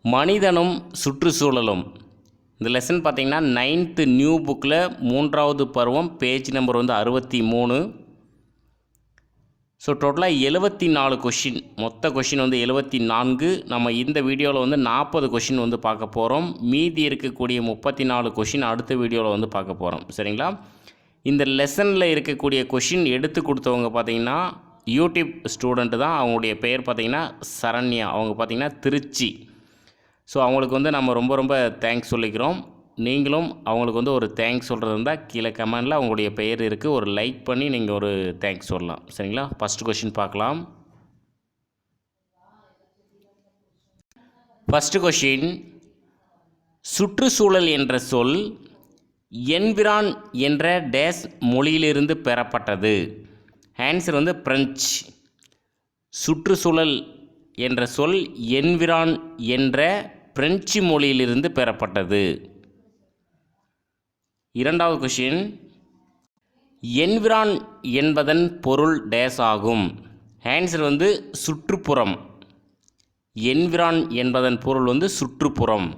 மனிதனும் சுற்றுச்சூழலும். இந்த லெசன் பார்த்திங்கன்னா 9th நியூ புக்கில் 3வது பருவம், பேஜ் நம்பர் 63. ஸோ டோட்டலாக 74 கொஷின், மொத்த கொஷின் 74. நம்ம இந்த வீடியோவில் 40 கொஷின் பார்க்க போகிறோம். மீதி இருக்கக்கூடிய 34 கொஷின் அடுத்த வீடியோவில் பார்க்க போகிறோம். சரிங்களா? இந்த லெசனில் இருக்கக்கூடிய கொஷின் எடுத்து கொடுத்தவங்க பார்த்திங்கன்னா யூடியூப் ஸ்டூடெண்ட்டு தான். அவங்களுடைய பெயர் பார்த்திங்கன்னா சரண்யா. அவங்க பார்த்திங்கன்னா திருச்சி. ஸோ அவங்களுக்கு நம்ம ரொம்ப தேங்க்ஸ் சொல்லிக்கிறோம். நீங்களும் அவங்களுக்கு ஒரு தேங்க்ஸ் சொல்கிறது இருந்தால் கீழே கமெண்டில் அவங்களுடைய பெயர் இருக்குது, ஒரு லைக் பண்ணி நீங்கள் ஒரு தேங்க்ஸ் சொல்லலாம். சரிங்களா? ஃபஸ்ட்டு கொஷின் பார்க்கலாம். ஃபஸ்ட்டு கொஷின், சுற்றுச்சூழல் என்ற சொல் என்விரான் என்ற டேஸ் மொழியிலிருந்து பெறப்பட்டது. Answer French. சுற்றுச்சூழல் என்ற சொல் என்விரான் என்ற பிரெஞ்சு மொழியிலிருந்து பெறப்பட்டது. இரண்டாவது கொஷின், என்விரான் என்பதன் பொருள் டேஸ் ஆகும். ஆன்சர் சுற்றுப்புறம். என்விரான் என்பதன் பொருள் சுற்றுப்புறம்.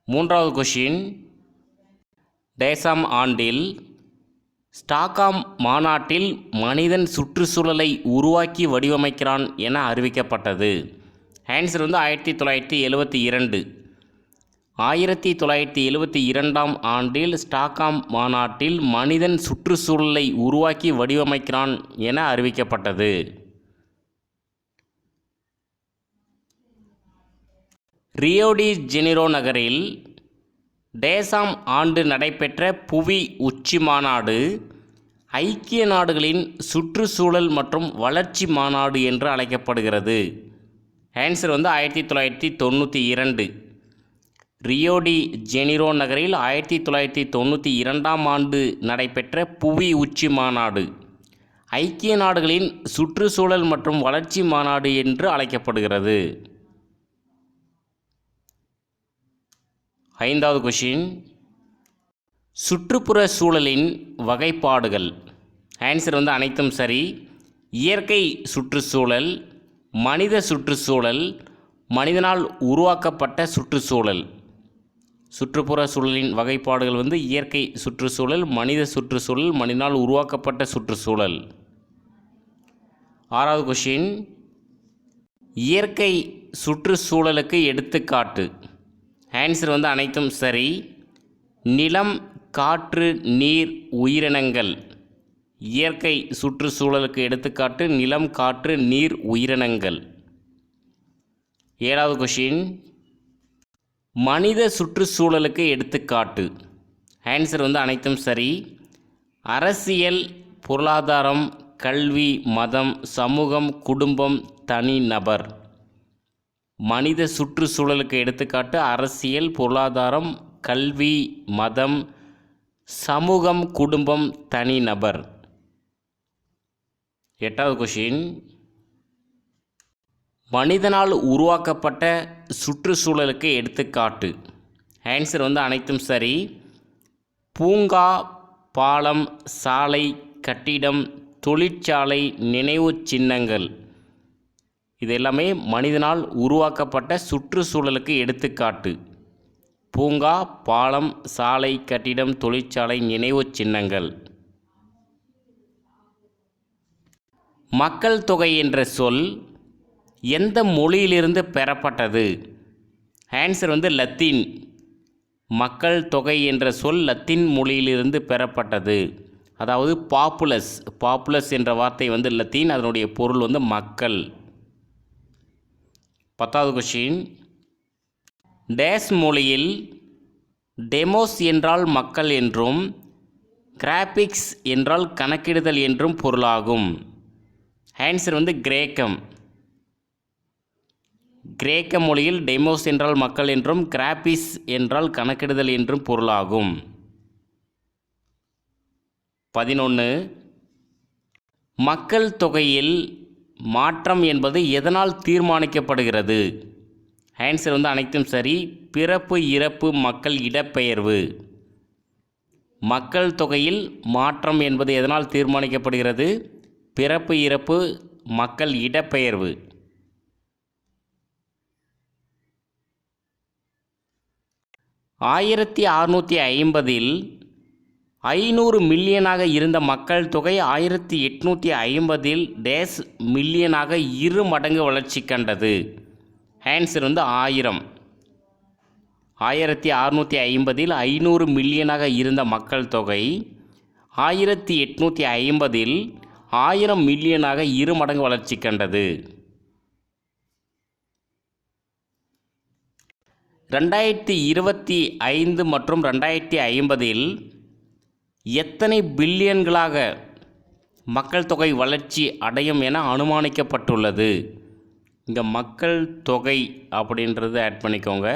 மூன்றாவது கொஷின், டேசாம் ஆண்டில் ஸ்டாக்ஹாம் மாநாட்டில் மனிதன் சுற்றுச்சூழலை உருவாக்கி வடிவமைக்கிறான் என அறிவிக்கப்பட்டது. ஆன்சர் 1972. 1972ஆம் ஆண்டில் ஸ்டாக்ஹாம் மாநாட்டில் மனிதன் சுற்றுச்சூழலை உருவாக்கி வடிவமைக்கிறான் என அறிவிக்கப்பட்டது. ரியோ டி ஜெனிரோ நகரில் டேசாம் ஆண்டு நடைபெற்ற புவி உச்சி மாநாடு ஐக்கிய நாடுகளின் சுற்றுச்சூழல் மற்றும் வளர்ச்சி மாநாடு என்று அழைக்கப்படுகிறது. ஆன்சர் 1992. ரியோ டி ஜெனிரோ நகரில் 1992ஆம் ஆண்டு நடைபெற்ற புவி உச்சி மாநாடு ஐக்கிய நாடுகளின் சுற்றுச்சூழல் மற்றும் வளர்ச்சி மாநாடு என்று அழைக்கப்படுகிறது. ஐந்தாவது கொஷின், சுற்றுப்புற சூழலின் வகைப்பாடுகள். ஆன்சர் அனைத்தும் சரி. இயற்கை சுற்றுச்சூழல், மனித சுற்றுச்சூழல், மனிதனால் உருவாக்கப்பட்ட சுற்றுச்சூழல். சுற்றுப்புற சூழலின் வகைப்பாடுகள் இயற்கை சுற்றுச்சூழல், மனித சுற்றுச்சூழல், மனிதனால் உருவாக்கப்பட்ட சுற்றுச்சூழல். ஆறாவது கொஷின், இயற்கை சுற்றுச்சூழலுக்கு எடுத்துக்காட்டு. ஆன்சர் அனைத்தும் சரி. நிலம், காற்று, நீர், உயிரினங்கள். இயற்கை சுற்றுச்சூழலுக்கு எடுத்துக்காட்டு நிலம், காற்று, நீர், உயிரினங்கள். ஏழாவது கொஷின், மனித சுற்றுச்சூழலுக்கு எடுத்துக்காட்டு. ஆன்சர் அனைத்தும் சரி. அரசியல், பொருளாதாரம், கல்வி, மதம், சமூகம், குடும்பம், தனி நபர். மனித சுற்றுச்சூழலுக்கு எடுத்துக்காட்டு அரசியல், பொருளாதாரம், கல்வி, மதம், சமூகம், குடும்பம், தனி நபர். எட்டாவது கொஷின், மனிதனால் உருவாக்கப்பட்ட சுற்றுச்சூழலுக்கு எடுத்துக்காட்டு. ஆன்சர் அனைத்தும் சரி. பூங்கா, பாலம், சாலை, கட்டிடம், தொழிற்சாலை, நினைவு சின்னங்கள். இது எல்லாமே மனிதனால் உருவாக்கப்பட்ட சுற்றுச்சூழலுக்கு எடுத்துக்காட்டு. பூங்கா, பாலம், சாலை, கட்டிடம், தொழிற்சாலை, நினைவு சின்னங்கள். மக்கள் தொகை என்ற சொல் எந்த மொழியிலிருந்து பெறப்பட்டது? Answer Latin. மக்கள் தொகை என்ற சொல் லத்தீன் மொழியிலிருந்து பெறப்பட்டது. அதாவது பாப்புலஸ். பாப்புலஸ் என்ற வார்த்தை லத்தீன், அதனுடைய பொருள் மக்கள். 10வது கொஷின், டேஸ் மொழியில் டெமோஸ் என்றால் மக்கள் என்றும் கிராபிக்ஸ் என்றால் கணக்கிடுதல் என்றும் பொருளாகும். ஆன்சர் கிரேக்கம். கிரேக்க மொழியில் டெமோஸ் என்றால் மக்கள் என்றும் கிராபிக்ஸ் என்றால் கணக்கிடுதல் என்றும் பொருளாகும். 11, மக்கள் தொகையில் மாற்றம் என்பது எதனால் தீர்மானிக்கப்படுகிறது? ஆன்சர் அனைத்தும் சரி. பிறப்பு, இறப்பு, மக்கள் இடப்பெயர்வு. மக்கள் தொகையில் மாற்றம் என்பது எதனால் தீர்மானிக்கப்படுகிறது? பிறப்பு, இறப்பு, மக்கள் இடப்பெயர்வு. 1650 500 மில்லியனாக இருந்த மக்கள் தொகை 1850 டேஸ் மில்லியனாக 2 மடங்கு வளர்ச்சி கண்டது. ஆன்சர் வந்து 1000. 1650 500 மில்லியனாக இருந்த மக்கள் தொகை 1850 1000 மில்லியனாக 2 மடங்கு வளர்ச்சி கண்டது. 2025 மற்றும் 2050 எத்தனை பில்லியன்களாக மக்கள் தொகை வளர்ச்சி அடையும் என அனுமானிக்கப்பட்டுள்ளது? இங்கே மக்கள் தொகை அப்படின்றது ஆட் பண்ணிக்கோங்க.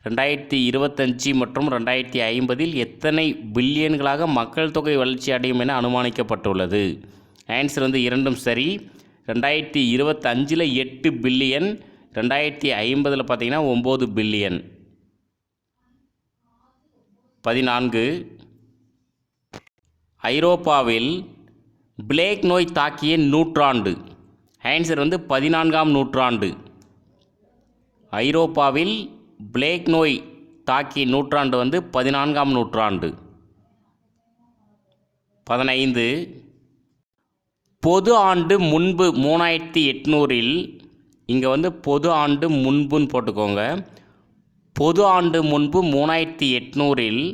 2025 மற்றும் 2050 எத்தனை பில்லியன்களாக மக்கள் தொகை வளர்ச்சி அடையும் என அனுமானிக்கப்பட்டுள்ளது? ஆன்சர் வந்து இரண்டும் சரி. 2025 8 பில்லியன், 2050 பார்த்தீங்கன்னா 9 பில்லியன். 14 ஐரோப்பாவில் பிளேக் நோய் தாக்கிய நூற்றாண்டு. ஆன்சர் வந்து 14ஆம் நூற்றாண்டு. ஐரோப்பாவில் பிளேக் நோய் தாக்கிய நூற்றாண்டு வந்து 14ஆம் நூற்றாண்டு. 15 பொது ஆண்டு முன்பு 3800 இங்கே வந்து பொது ஆண்டு முன்புன்னு போட்டுக்கோங்க. பொது ஆண்டு முன்பு 3800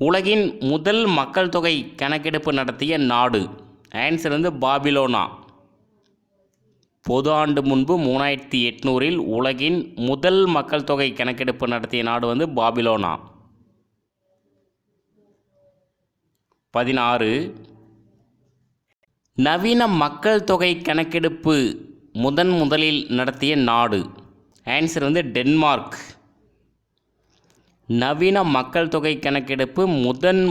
உலகின் முதல் மக்கள் தொகை கணக்கெடுப்பு நடத்திய நாடு. ஆன்சர் வந்து பாபிலோனா. பொது ஆண்டு முன்பு 3800 உலகின் முதல் மக்கள் தொகை கணக்கெடுப்பு நடத்திய நாடு வந்து பாபிலோனா. 16 நவீன மக்கள் தொகை கணக்கெடுப்பு முதலில் நடத்திய நாடு. ஆன்சர் வந்து டென்மார்க். நவீன மக்கள் தொகை கணக்கெடுப்பு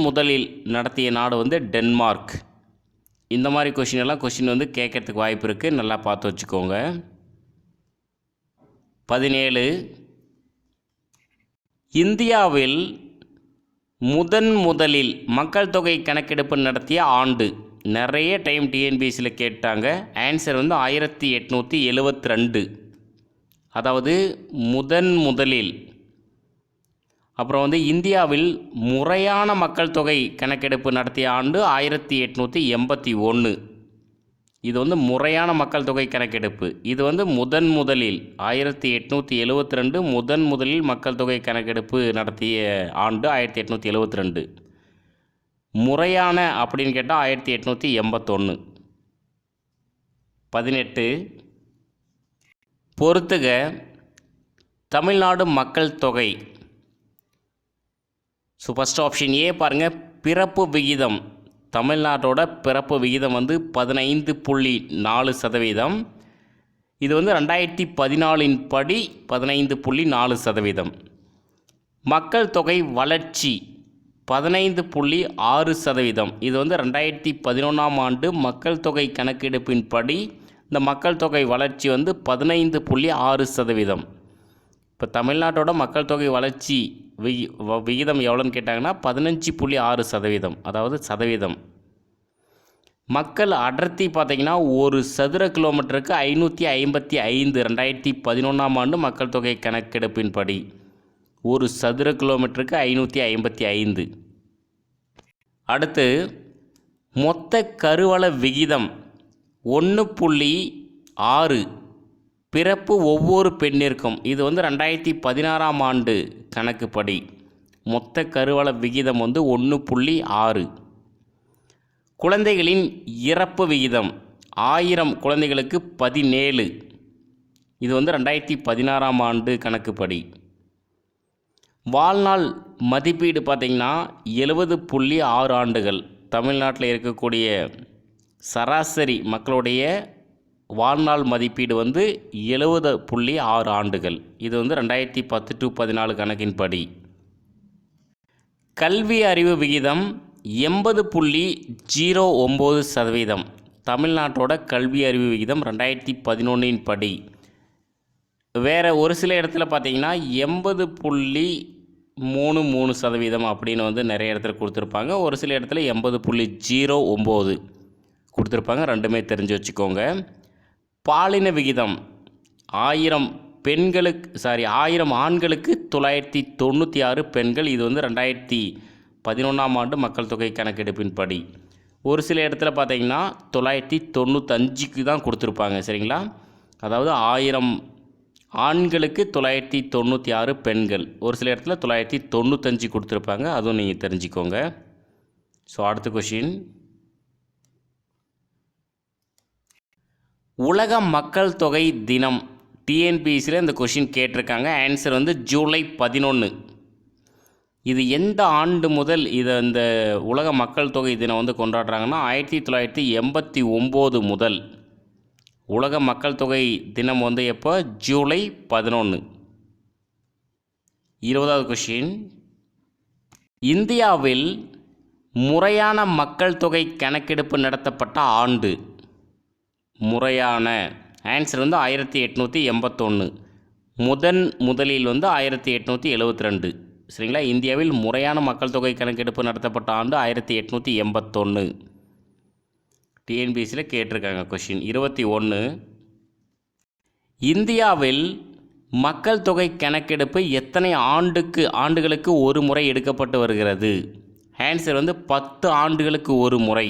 முதலில் நடத்திய நாடு வந்து டென்மார்க். இந்த மாதிரி கொஷின் வந்து கேட்கறதுக்கு வாய்ப்பு இருக்குது, நல்லா பார்த்து வச்சுக்கோங்க. 17 இந்தியாவில் முதலில் மக்கள் தொகை கணக்கெடுப்பு நடத்திய ஆண்டு. நிறைய டைம் டிஎன்பிஎஸ்சியில் கேட்டாங்க. ஆன்சர் வந்து 1872. அதாவது முதலில். அப்புறம் வந்து இந்தியாவில் முறையான மக்கள் தொகை கணக்கெடுப்பு நடத்திய ஆண்டு 1881. இது வந்து முறையான மக்கள் தொகை கணக்கெடுப்பு. இது வந்து முதலில் 1872 முதலில் மக்கள் தொகை கணக்கெடுப்பு நடத்திய ஆண்டு 1872. முறையான அப்படின்னு கேட்டால் 1881. 18 பொறுத்துக தமிழ்நாடு மக்கள் தொகை. ஸோ ஃபஸ்ட் ஆப்ஷன் ஏ பாருங்கள், பிறப்பு விகிதம். தமிழ்நாட்டோட பிறப்பு விகிதம் வந்து 15.4%. இது வந்து 2014 படி 15.4%. மக்கள் தொகை வளர்ச்சி 15.6%. இது வந்து 2011ஆம் ஆண்டு மக்கள் தொகை கணக்கெடுப்பின் படி இந்த மக்கள் தொகை வளர்ச்சி வந்து 15.6%. இப்போ தமிழ்நாட்டோட மக்கள் தொகை வளர்ச்சி விகிதம் எவ்வளோன்னு கேட்டாங்கன்னா 15.6%. அதாவது சதவீதம். மக்கள் அடர்த்தி பார்த்திங்கன்னா ஒரு சதுர கிலோமீட்டருக்கு 555. 2011ஆம் ஆண்டு மக்கள் தொகை கணக்கெடுப்பின் படி ஒரு சதுர கிலோமீட்டருக்கு 555. அடுத்து மொத்த கருவள விகிதம் 1.6 பிறப்பு ஒவ்வொரு பெண்ணிற்கும். இது வந்து 2016ஆம் ஆண்டு கணக்குப்படி மொத்த கருவள விகிதம் வந்து 1.6. குழந்தைகளின் இறப்பு விகிதம் 1000 குழந்தைகளுக்கு 17. இது வந்து 2016ஆம் ஆண்டு கணக்குப்படி. வாழ்நாள் மதிப்பீடு பார்த்திங்கன்னா 70.6 ஆண்டுகள். தமிழ்நாட்டில் இருக்கக்கூடிய சராசரி மக்களுடைய வாழ்நாள் மதிப்பீடு வந்து 70.6 ஆண்டுகள். இது வந்து 2010 to 14 கணக்கின்படி. கல்வி அறிவு விகிதம் 80.09%. தமிழ்நாட்டோட கல்வி அறிவு விகிதம் 2011 படி. வேறு ஒரு சில இடத்துல பார்த்திங்கன்னா 80.33% அப்படின்னு வந்து நிறைய இடத்துல கொடுத்துருப்பாங்க. ஒரு சில இடத்துல 80.09 கொடுத்துருப்பாங்க. ரெண்டுமே தெரிஞ்சு வச்சுக்கோங்க. பாலின விகிதம் 1000 பெண்களுக்கு 1000 ஆண்களுக்கு 996 பெண்கள். இது வந்து 2011ஆம் ஆண்டு மக்கள் தொகை கணக்கெடுப்பின்படி. ஒரு சில இடத்துல பார்த்தீங்கன்னா 995க்கு தான் கொடுத்துருப்பாங்க. சரிங்களா? அதாவது 1000 ஆண்களுக்கு 996 பெண்கள். ஒரு சில இடத்துல 995 கொடுத்துருப்பாங்க. அதுவும் நீங்கள் தெரிஞ்சுக்கோங்க. ஸோ அடுத்த கொஷின், உலக மக்கள் தொகை தினம் டிஎன்பிஎஸ்சியில் இந்த கொஷின் கேட்டிருக்காங்க. ஆன்சர் வந்து ஜூலை 11. இது எந்த ஆண்டு முதல் இந்த உலக மக்கள் தொகை தினம் வந்து கொண்டாடுறாங்கன்னா 1989 முதல். உலக மக்கள் தொகை தினம் வந்து எப்போ? ஜூலை 11. 20வது கொஷின், இந்தியாவில் முறையான மக்கள் தொகை கணக்கெடுப்பு நடத்தப்பட்ட ஆண்டு. முறையான ஆன்சர் வந்து 1881. முதலில் வந்து 1872. சரிங்களா? இந்தியாவில் முறையான மக்கள் தொகை கணக்கெடுப்பு நடத்தப்பட்ட ஆண்டு 1881. டிஎன்பிஎஸ்சியில் கேட்டிருக்காங்க கொஷின். 21, இந்தியாவில் மக்கள் தொகை கணக்கெடுப்பு எத்தனை ஆண்டுகளுக்கு ஒரு முறை எடுக்கப்பட்டு வருகிறது? ஆன்சர் வந்து 10 ஆண்டுகளுக்கு ஒரு முறை.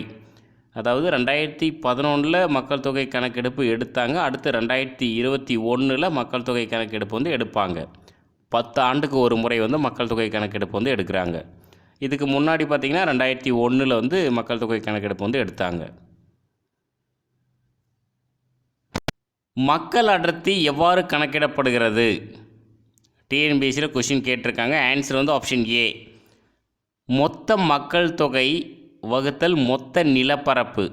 அதாவது 2011 மக்கள் தொகை கணக்கெடுப்பு எடுத்தாங்க. அடுத்து 2021 மக்கள் தொகை கணக்கெடுப்பு வந்து எடுப்பாங்க. 10 ஆண்டுக்கு ஒரு முறை வந்து மக்கள் தொகை கணக்கெடுப்பு வந்து எடுக்கிறாங்க. இதுக்கு முன்னாடி பார்த்திங்கன்னா 2001 வந்து மக்கள் தொகை கணக்கெடுப்பு வந்து எடுத்தாங்க. மக்கள் அடர்த்தி எவ்வாறு கணக்கிடப்படுகிறது? டிஎன்பிஎஸ்சியில் கொஷின் கேட்டிருக்காங்க. ஆன்சர் வந்து ஆப்ஷன் ஏ, மொத்த மக்கள் தொகை வகுத்தல் மொத்த நிலப்பரப்பு.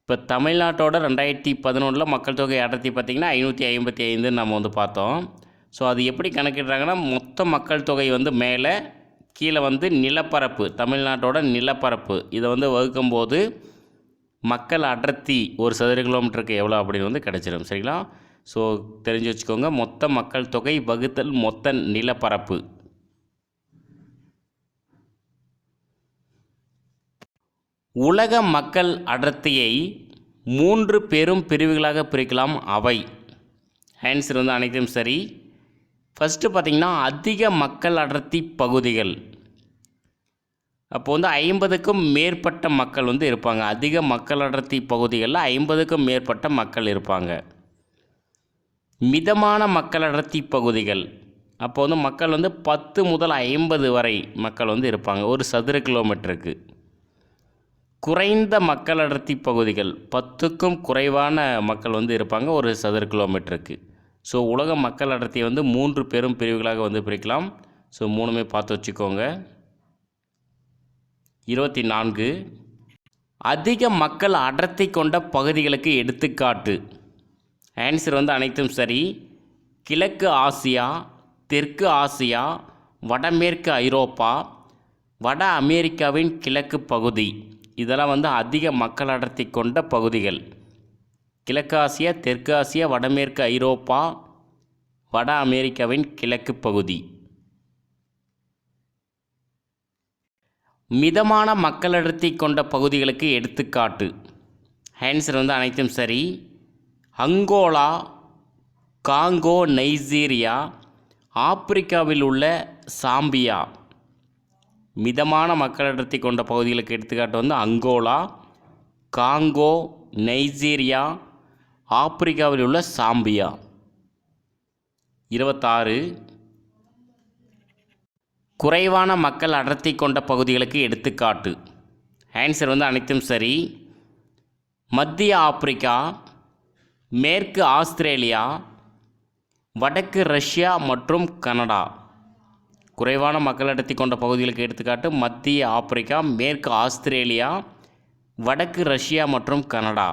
இப்போ தமிழ்நாட்டோட 2011 மக்கள் தொகை அடர்த்தி பார்த்திங்கன்னா 555 நம்ம வந்து பார்த்தோம். ஸோ அது எப்படி கணக்கிடுறாங்கன்னா, மொத்த மக்கள் தொகை வந்து மேலே, கீழே வந்து நிலப்பரப்பு, தமிழ்நாட்டோட நிலப்பரப்பு, இதை வந்து வகுக்கும்போது மக்கள் அடர்த்தி ஒரு சதுர கிலோமீட்டருக்கு எவ்வளோ அப்படின்னு வந்து கிடச்சிடும். சரிங்களா? ஸோ தெரிஞ்சு வச்சுக்கோங்க, மொத்த மக்கள் தொகை வகுத்தல் மொத்த நிலப்பரப்பு. உலக மக்கள் அடர்த்தியை 3 பெரும் பிரிவுகளாக பிரிக்கலாம். அவை. ஆன்சர் வந்து அனைத்தும் சரி. ஃபஸ்ட்டு பார்த்திங்கன்னா அதிக மக்கள் அடர்த்தி பகுதிகள். அப்போ வந்து 50க்கும் மேற்பட்ட மக்கள் வந்து இருப்பாங்க. அதிக மக்கள் அடர்த்தி பகுதிகளில் 50க்கும் மேற்பட்ட மக்கள் இருப்பாங்க. மிதமான மக்கள் அடர்த்தி பகுதிகள். அப்போ வந்து மக்கள் வந்து 10 முதல் 50 வரை மக்கள் வந்து இருப்பாங்க ஒரு சதுர கிலோமீட்டருக்கு. குறைந்த மக்கள் அடர்த்தி பகுதிகள், 10க்கும் குறைவான மக்கள் வந்து இருப்பாங்க ஒரு சதுர கிலோமீட்டருக்கு. ஸோ உலக மக்கள் அடர்த்தியை வந்து 3 பெரும் பிரிவுகளாக வந்து பிரிக்கலாம். ஸோ 3மே பார்த்து வச்சுக்கோங்க. 24, அதிக மக்கள் அடர்த்தி கொண்ட பகுதிகளுக்கு எடுத்துக்காட்டு. ஆன்சர் வந்து அனைத்தும் சரி. கிழக்கு ஆசியா, தெற்கு ஆசியா, வடமேற்கு ஐரோப்பா, வட அமெரிக்காவின் கிழக்கு பகுதி, இதெல்லாம் வந்து அதிக மக்கள் அடர்த்தி கொண்ட பகுதிகள். கிழக்கு ஆசியா, தெற்கு ஆசியா, வடமேற்கு ஐரோப்பா, வட அமெரிக்காவின் கிழக்கு பகுதி. மிதமான மக்கள் அடர்த்தி கொண்ட பகுதிகளுக்கு எடுத்துக்காட்டு. ஆன்சர் வந்து அனைத்தும் சரி. அங்கோலா, காங்கோ, நைஜீரியா, ஆப்பிரிக்காவில் உள்ள சாம்பியா. மிதமான மக்கள் அடர்த்தி கொண்ட பகுதிகளுக்கு எடுத்துக்காட்டு வந்து அங்கோலா, காங்கோ, நைஜீரியா, ஆப்பிரிக்காவில் உள்ள சாம்பியா. 26, குறைவான மக்கள் அடர்த்தி கொண்ட பகுதிகளுக்கு எடுத்துக்காட்டு. ஆன்சர் வந்து அனைத்தும் சரி. மத்திய ஆப்பிரிக்கா, மேற்கு ஆஸ்திரேலியா, வடக்கு ரஷ்யா மற்றும் கனடா. குறைவான மக்கள் அடர்த்தி கொண்ட பகுதிகளுக்கு எடுத்துக்காட்டு மத்திய ஆப்பிரிக்கா, மேற்கு ஆஸ்திரேலியா, வடக்கு ரஷ்யா மற்றும் கனடா.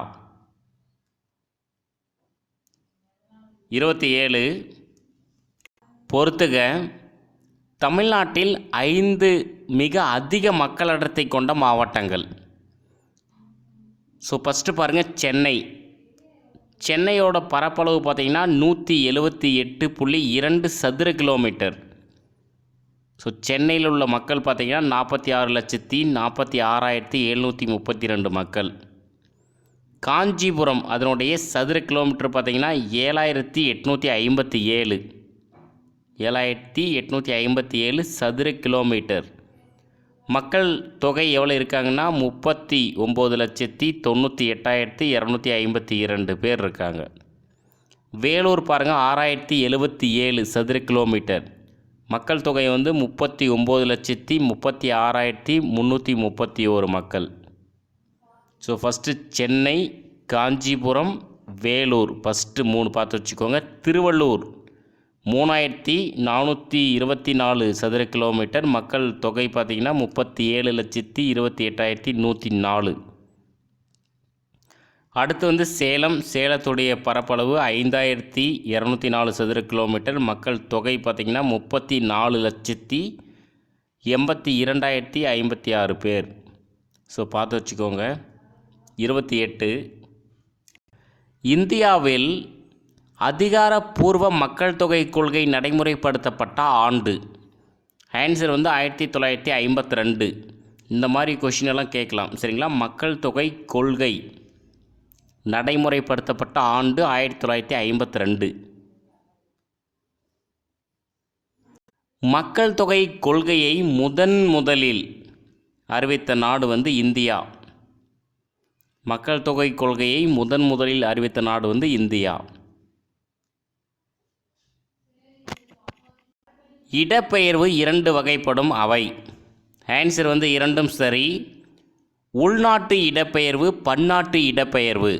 27, பொறுத்துக, தமிழ்நாட்டில் 5 மிக அதிக மக்கள் அடர்த்தி கொண்ட மாவட்டங்கள். ஸோ ஃபஸ்ட்டு பாருங்கள், சென்னையோட பரப்பளவு பார்த்திங்கன்னா 178.2 சதுர கிலோமீட்டர். ஸோ சென்னையில் உள்ள மக்கள் பார்த்திங்கன்னா 46,46,732 மக்கள். காஞ்சிபுரம் அதனுடைய சதுர கிலோமீட்டர் பார்த்திங்கன்னா 7857 7857 சதுர கிலோமீட்டர். மக்கள் தொகை எவ்வளோ இருக்காங்கன்னா 39,98,252 பேர் இருக்காங்க. வேலூர் பாருங்கள் 6077 சதுர கிலோமீட்டர். மக்கள் தொகை வந்து 39,36,331 மக்கள். So first Chennai, Kanchipuram, Vellore first 3 பார்த்து வச்சுக்கோங்க. திருவள்ளூர் 3424 சதுர கிலோமீட்டர். மக்கள் தொகை பார்த்திங்கன்னா 37,28,104. அடுத்து வந்து சேலம். சேலத்துடைய பரப்பளவு 5204 சதுர கிலோமீட்டர். மக்கள் தொகை பார்த்திங்கன்னா 34,82,056 பேர். ஸோ பார்த்து வச்சுக்கோங்க. 28. இந்தியாவில் அதிகாரப்பூர்வ மக்கள் தொகை கொள்கை நடைமுறைப்படுத்தப்பட்ட ஆண்டு. ஆன்சர் வந்து 1952. இந்த மாதிரி கொஷினெல்லாம் கேட்கலாம் சரிங்களா. மக்கள் தொகை கொள்கை நடைமுறைப்படுத்தப்பட்ட ஆண்டு 1952. மக்கள் தொகை கொள்கையை முதலில் அறிவித்த நாடு வந்து இந்தியா. மக்கள் தொகை கொள்கையை முதலில் அறிவித்த நாடு வந்து இந்தியா. இடப்பெயர்வு 2 வகைப்படும் அவை. ஆன்சர் வந்து இரண்டும் சரி. உள்நாட்டு இடப்பெயர்வு, பன்னாட்டு இடப்பெயர்வு.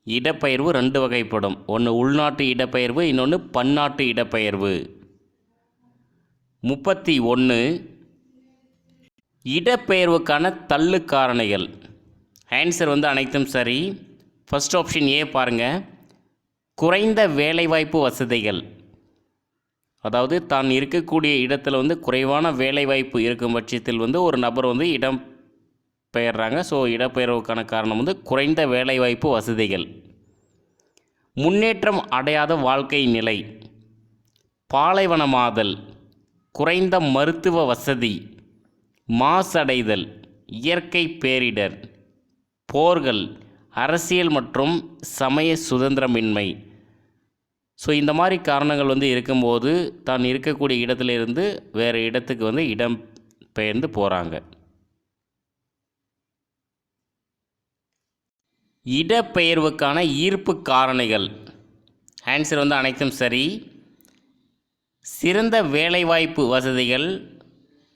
இடப்பெயர்வு 2 வகைப்படும். ஒன்று உள்நாட்டு இடப்பெயர்வு, இன்னொன்று பன்னாட்டு இடப்பெயர்வு. 31. இடப்பெயர்வுக்கான தள்ளு காரணிகள். ஆன்சர் வந்து அனைத்தும் சரி. ஃபஸ்ட் ஆப்ஷன் ஏ பாருங்கள். குறைந்த வேலைவாய்ப்பு வசதிகள். அதாவது தான் இருக்கக்கூடிய இடத்துல வந்து குறைவான வேலைவாய்ப்பு இருக்கும் பட்சத்தில் வந்து ஒரு நபர் வந்து இடம் பெயர்றாங்க. ஸோ இடப்பெயர்வுக்கான காரணம் வந்து குறைந்த வேலைவாய்ப்பு வசதிகள். முன்னேற்றம் அடையாத வாழ்க்கை நிலை, பாலைவனமாதல், குறைந்த மருத்துவ வசதி, மாசடைதல், இயற்கை பேரிடர், போர்கள், அரசியல் மற்றும் சமய சுதந்திரமின்மை. ஸோ இந்த மாதிரி காரணங்கள் வந்து இருக்கும்போது தான் இருக்கக்கூடிய இடத்துலேருந்து வேறு இடத்துக்கு வந்து இடம் பெயர்ந்து போகிறாங்க. இடப்பெயர்வுக்கான ஈர்ப்பு காரணிகள். ஆன்சர் வந்து அனைத்தும் சரி. சிறந்த வேலைவாய்ப்பு வசதிகள்,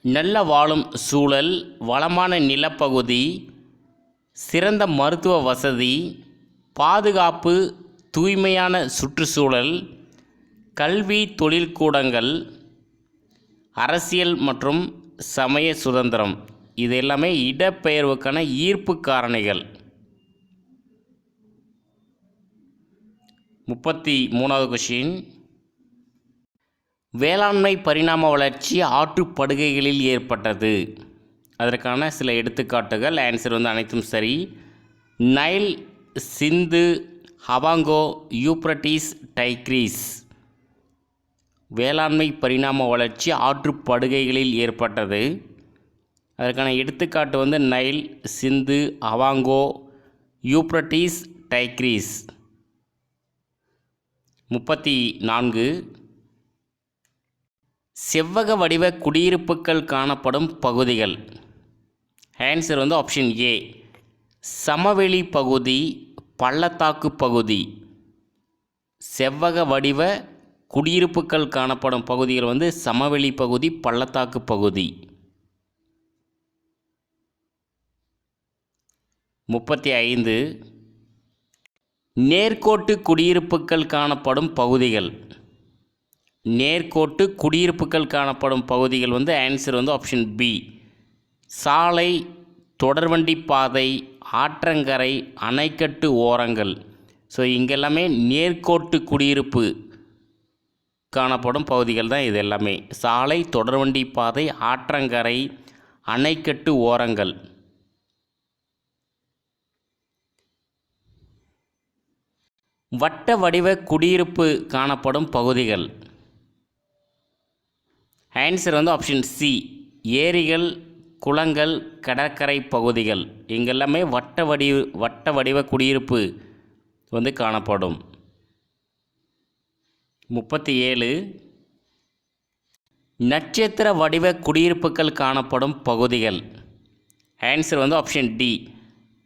நல்ல வாழும் சூழல், வளமான நிலப்பகுதி, சிறந்த மருத்துவ வசதி, பாதுகாப்பு, தூய்மையான சுற்றுச்சூழல், கல்வி, தொழில்கூடங்கள், அரசியல் மற்றும் சமய சுதந்திரம். இது எல்லாமே இடப்பெயர்வுக்கான ஈர்ப்பு காரணிகள். 33வது கொஷின். வேளாண்மை பரிணாம வளர்ச்சி ஆற்றுப்படுகைகளில் ஏற்பட்டது. அதற்கான சில எடுத்துக்காட்டுகள். ஆன்சர் வந்து அனைத்தும் சரி. நைல், சிந்து, ஹவாங்கோ, யூப்ரட்டிஸ், டைக்ரீஸ். வேளாண்மை பரிணாம வளர்ச்சி ஆற்றுப்படுகைகளில் ஏற்பட்டது. அதற்கான எடுத்துக்காட்டு வந்து நைல், சிந்து, ஹவாங்கோ, யூப்ரட்டிஸ், டைக்ரீஸ். 34. செவ்வக வடிவ குடியிருப்புகள் காணப்படும் பகுதிகள். ஆன்சர் வந்து ஆப்ஷன் ஏ. சமவெளி பகுதி, பள்ளத்தாக்கு பகுதி. செவ்வக வடிவ குடியிருப்புகள் காணப்படும் பகுதிகள் வந்து சமவெளி பகுதி, பள்ளத்தாக்கு பகுதி. 35. நேர்கோட்டு குடியிருப்புகள் காணப்படும் பகுதிகள். நேர்கோட்டு குடியிருப்புகள் காணப்படும் பகுதிகள் வந்து ஆன்சர் வந்து ஆப்ஷன் பி. சாலை, தொடர்வண்டி பாதை, ஆற்றங்கரை, அணைக்கட்டு ஓரங்கள். ஸோ இங்கெல்லாமே நேர்கோட்டு குடியிருப்பு காணப்படும் பகுதிகள் தான் இது எல்லாமே. சாலை, தொடர்வண்டி பாதை, ஆற்றங்கரை, அணைக்கட்டு ஓரங்கள். வட்ட வடிவ குடியிருப்பு காணப்படும் பகுதிகள். ஆன்சர் வந்து ஆப்ஷன் சி. ஏரிகள், குளங்கள், கடற்கரை பகுதிகள் இங்கெல்லாமே வட்ட வடிவ குடியிருப்பு வந்து காணப்படும். 37 நட்சத்திர வடிவ குடியிருப்புகள் காணப்படும் பகுதிகள். ஆன்சர் வந்து ஆப்ஷன் டி,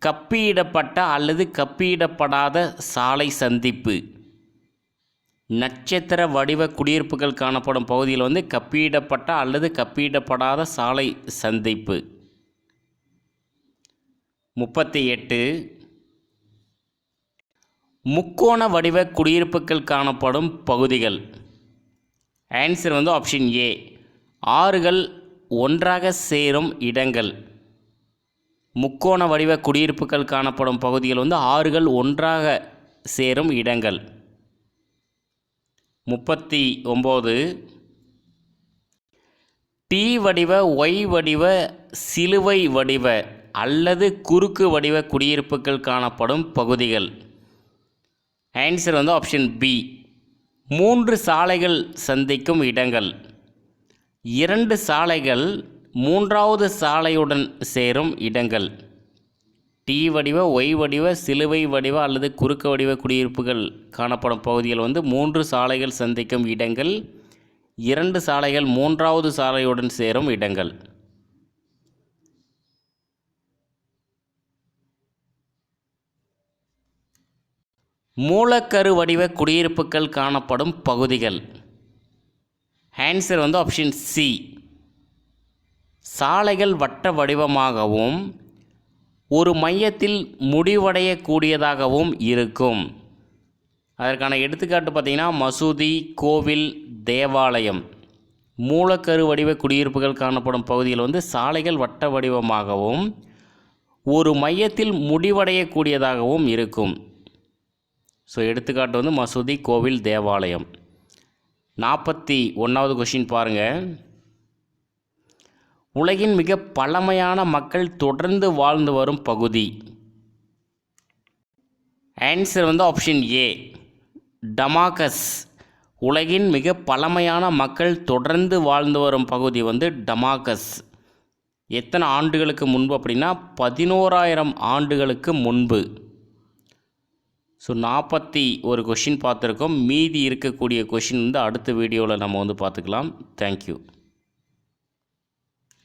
கப்பியிடப்பட்ட அல்லது கப்பியிடப்படாத சாலை சந்திப்பு. நட்சத்திர வடிவ குடியிருப்புகள் காணப்படும் பகுதியில் வந்து கப்பியிடப்பட்ட அல்லது கப்பியிடப்படாத சாலை சந்திப்பு. 38 முக்கோண வடிவ குடியிருப்புகள் காணப்படும் பகுதிகள். ஆன்சர் வந்து ஆப்ஷன் ஏ, ஆறுகள் ஒன்றாக சேரும் இடங்கள். முக்கோண வடிவ குடியிருப்புகள் காணப்படும் பகுதிகள் வந்து ஆறுகள் ஒன்றாக சேரும் இடங்கள். 39 டி வடிவ, ஒய் வடிவ, சிலுவை வடிவ அல்லது குறுக்கு வடிவ குடியிருப்புகள் காணப்படும் பகுதிகள். ஆன்சர் வந்து ஆப்ஷன் பி, 3 சாலைகள் சந்திக்கும் இடங்கள். 2 சாலைகள் 3வது சாலையுடன் சேரும் இடங்கள். டி வடிவ, ஒய் வடிவ, சிலுவை வடிவ அல்லது குறுக்கு வடிவ குடியிருப்புகள் காணப்படும் பகுதிகள் வந்து 3 சாலைகள் சந்திக்கும் இடங்கள். 2 சாலைகள் 3வது சாலையுடன் சேரும் இடங்கள். மூலக்கரு வடிவ குடியிருப்புகள் காணப்படும் பகுதிகள். ஆன்சர் வந்து ஆப்ஷன் சி, சாலைகள் வட்ட வடிவமாகவும் ஒரு மையத்தில் முடிவடையக்கூடியதாகவும் இருக்கும். அதற்கான எடுத்துக்காட்டு பார்த்திங்கன்னா மசூதி, கோவில், தேவாலயம். மூலக்கரு வடிவ குடியிருப்புகள் காணப்படும் பகுதியில் வந்து சாலைகள் வட்ட வடிவமாகவும் ஒரு மையத்தில் முடிவடையக்கூடியதாகவும் இருக்கும். ஸோ எடுத்துக்காட்டு வந்து மசூதி, கோவில், தேவாலயம். 41வது கொஷின் பாருங்கள். உலகின் மிக பழமையான மக்கள் தொடர்ந்து வாழ்ந்து வரும் பகுதி. ஆன்சர் வந்து ஆப்ஷன் ஏ, டமாகஸ். உலகின் மிக பழமையான மக்கள் தொடர்ந்து வாழ்ந்து வரும் பகுதி வந்து டமாகஸ். எத்தனை ஆண்டுகளுக்கு முன்பு அப்படின்னா 11,000 ஆண்டுகளுக்கு முன்பு. ஸோ 41 கொஷின் பார்த்துருக்கோம். மீதி இருக்கக்கூடிய கொஷின் வந்து அடுத்த வீடியோவில் நம்ம வந்து பார்த்துக்கலாம். தேங்க்யூ.